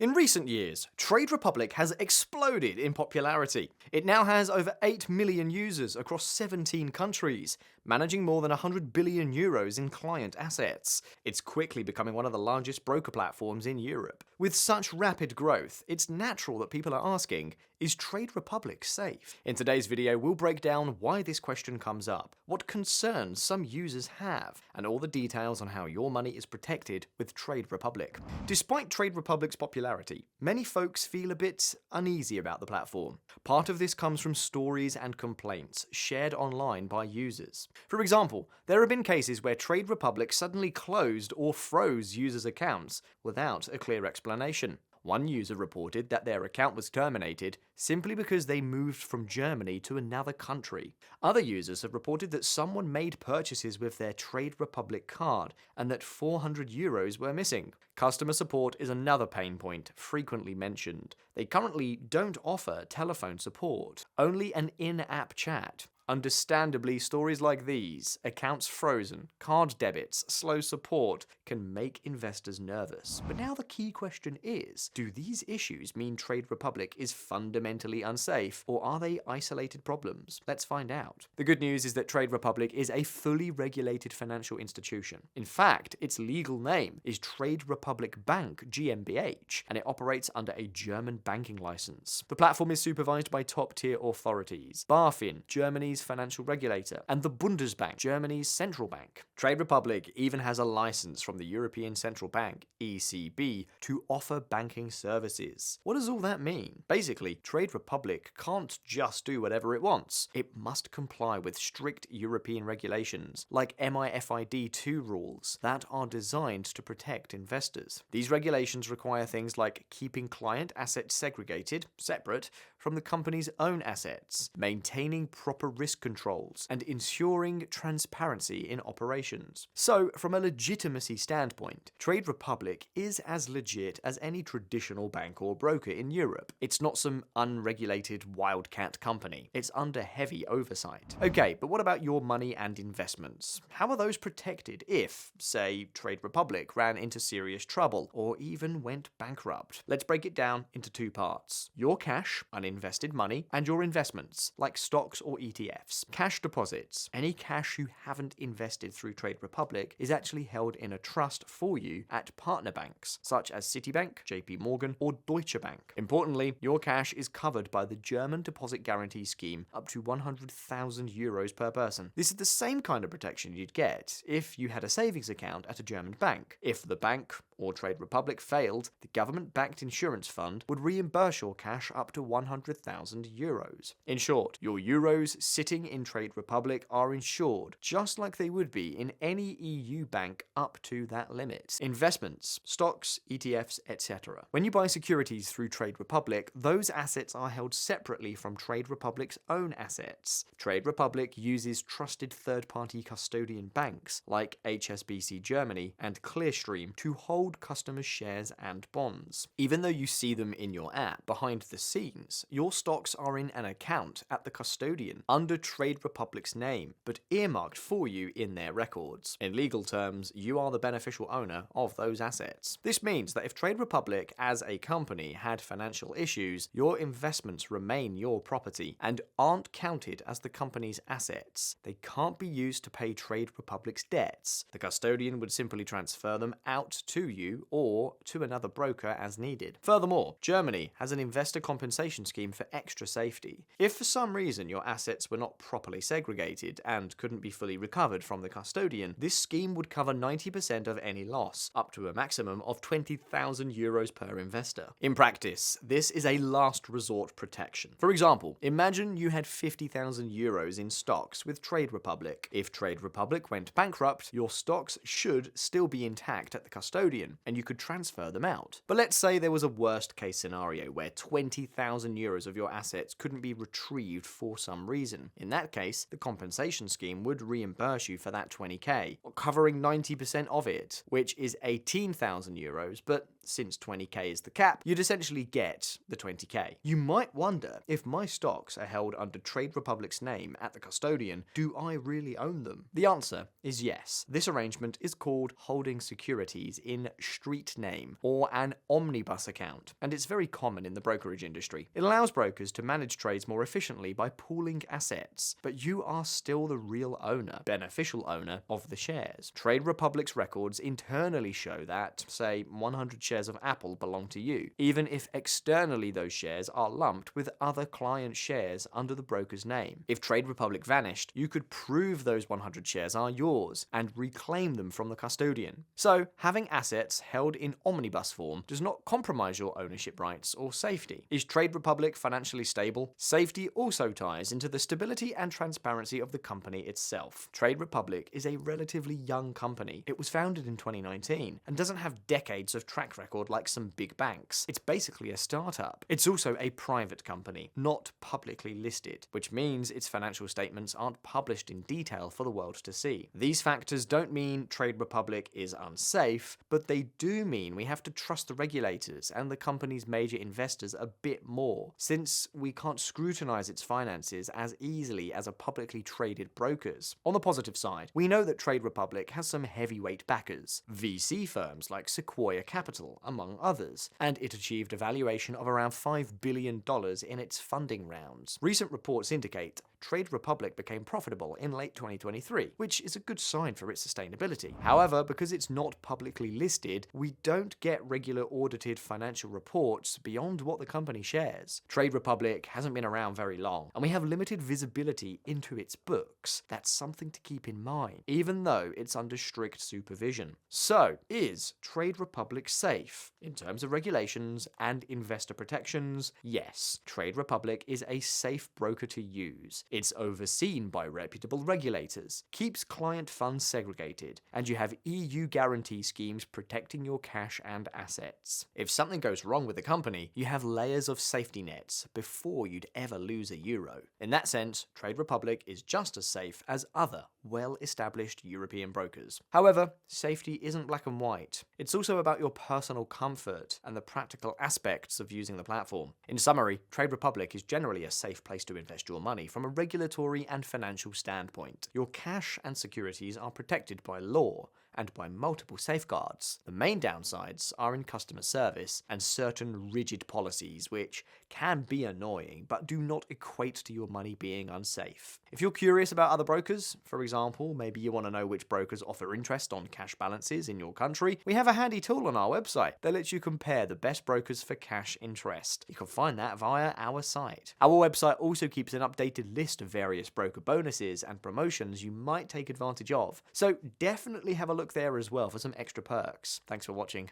In recent years, Trade Republic has exploded in popularity. It now has over 8 million users across 17 countries, managing more than 100 billion euros in client assets. It's quickly becoming one of the largest broker platforms in Europe. With such rapid growth, it's natural that people are asking, is Trade Republic safe? In today's video, we'll break down why this question comes up, what concerns some users have, and all the details on how your money is protected with Trade Republic. Despite Trade Republic's popularity, many folks feel a bit uneasy about the platform. Part of this comes from stories and complaints shared online by users. For example, there have been cases where Trade Republic suddenly closed or froze users' accounts without a clear explanation. One user reported that their account was terminated simply because they moved from Germany to another country. Other users have reported that someone made purchases with their Trade Republic card and that 400 euros were missing. Customer support is another pain point frequently mentioned. They currently don't offer telephone support, only an in-app chat. Understandably, stories like these, accounts frozen, card debits, slow support, can make investors nervous. But now the key question is, do these issues mean Trade Republic is fundamentally unsafe, or are they isolated problems? Let's find out. The good news is that Trade Republic is a fully regulated financial institution. In fact, its legal name is Trade Republic Bank GmbH, and it operates under a German banking license. The platform is supervised by top-tier authorities, BaFin, Germany's financial regulator, and the Bundesbank, Germany's central bank. Trade Republic even has a license from the European Central Bank, ECB, to offer banking services. What does all that mean? Basically, Trade Republic can't just do whatever it wants. It must comply with strict European regulations, like MiFID II rules, that are designed to protect investors. These regulations require things like keeping client assets segregated, separate, from the company's own assets, maintaining proper risk controls, and ensuring transparency in operations. So, from a legitimacy standpoint, Trade Republic is as legit as any traditional bank or broker in Europe. It's not some unregulated wildcat company. It's under heavy oversight. Okay, but what about your money and investments? How are those protected if, say, Trade Republic ran into serious trouble or even went bankrupt? Let's break it down into two parts. Your cash, uninvested money, and your investments, like stocks or ETFs. Cash deposits. Any cash you haven't invested through Trade Republic is actually held in a trust for you at partner banks, such as Citibank, JP Morgan, or Deutsche Bank. Importantly, your cash is covered by the German Deposit Guarantee Scheme up to 100,000 euros per person. This is the same kind of protection you'd get if you had a savings account at a German bank. If the bank or Trade Republic failed, the government-backed insurance fund would reimburse your cash up to 100,000 euros. In short, your euros sitting in Trade Republic are insured, just like they would be in any EU bank up to that limit. Investments, stocks, ETFs, etc. When you buy securities through Trade Republic, those assets are held separately from Trade Republic's own assets. Trade Republic uses trusted third-party custodian banks like HSBC Germany and Clearstream to hold customers' shares and bonds. Even though you see them in your app, behind the scenes, your stocks are in an account at the custodian under Trade Republic's name, but earmarked for you in their records. In legal terms, you are the beneficial owner of those assets. This means that if Trade Republic as a company had financial issues, your investments remain your property and aren't counted as the company's assets. They can't be used to pay Trade Republic's debts. The custodian would simply transfer them out to you or to another broker as needed. Furthermore, Germany has an investor compensation scheme for extra safety. If for some reason your assets were not properly segregated and couldn't be fully recovered from the custodian, this scheme would cover 90% of any loss, up to a maximum of 20,000 euros per investor. In practice, this is a last resort protection. For example, imagine you had 50,000 euros in stocks with Trade Republic. If Trade Republic went bankrupt, your stocks should still be intact at the custodian, and you could transfer them out. But let's say there was a worst case scenario where 20,000 euros of your assets couldn't be retrieved for some reason. In that case, the compensation scheme would reimburse you for that 20k, covering 90% of it, which is 18,000 euros, but since 20k is the cap, you'd essentially get the 20k. You might wonder, if my stocks are held under Trade Republic's name at the custodian, do I really own them? The answer is yes. This arrangement is called holding securities in street name, or an omnibus account, and it's very common in the brokerage industry. It allows brokers to manage trades more efficiently by pooling assets, but you are still the real owner, beneficial owner of the shares. Trade Republic's records internally show that, say, 100 shares of Apple belong to you, even if externally those shares are lumped with other client shares under the broker's name. If Trade Republic vanished, you could prove those 100 shares are yours and reclaim them from the custodian. So, having assets held in omnibus form does not compromise your ownership rights or safety. Is Trade Republic financially stable? Safety also ties into the stability and transparency of the company itself. Trade Republic is a relatively young company. It was founded in 2019 and doesn't have decades of track record like some big banks. It's basically a startup. It's also a private company, not publicly listed, which means its financial statements aren't published in detail for the world to see. These factors don't mean Trade Republic is unsafe, but they do mean we have to trust the regulators and the company's major investors a bit more, since we can't scrutinize its finances as easily as a publicly traded brokers. On the positive side, we know that Trade Republic has some heavyweight backers, VC firms like Sequoia Capital, among others, and it achieved a valuation of around $5 billion in its funding rounds. Recent reports indicate Trade Republic became profitable in late 2023, which is a good sign for its sustainability. However, because it's not publicly listed, we don't get regular audited financial reports beyond what the company shares. Trade Republic hasn't been around very long, and we have limited visibility into its books. That's something to keep in mind, even though it's under strict supervision. So, is Trade Republic safe? In terms of regulations and investor protections, yes, Trade Republic is a safe broker to use. It's overseen by reputable regulators, keeps client funds segregated, and you have EU guarantee schemes protecting your cash and assets. If something goes wrong with the company, you have layers of safety nets before you'd ever lose a euro. In that sense, Trade Republic is just as safe as other well-established European brokers. However, safety isn't black and white. It's also about your personal comfort and the practical aspects of using the platform. In summary, Trade Republic is generally a safe place to invest your money from a regulatory and financial standpoint. Your cash and securities are protected by law and by multiple safeguards. The main downsides are in customer service and certain rigid policies which can be annoying but do not equate to your money being unsafe. If you're curious about other brokers, for example, maybe you want to know which brokers offer interest on cash balances in your country, we have a handy tool on our website that lets you compare the best brokers for cash interest. You can find that via our site. Our website also keeps an updated list of various broker bonuses and promotions you might take advantage of, so definitely have a look there as well for some extra perks. Thanks for watching.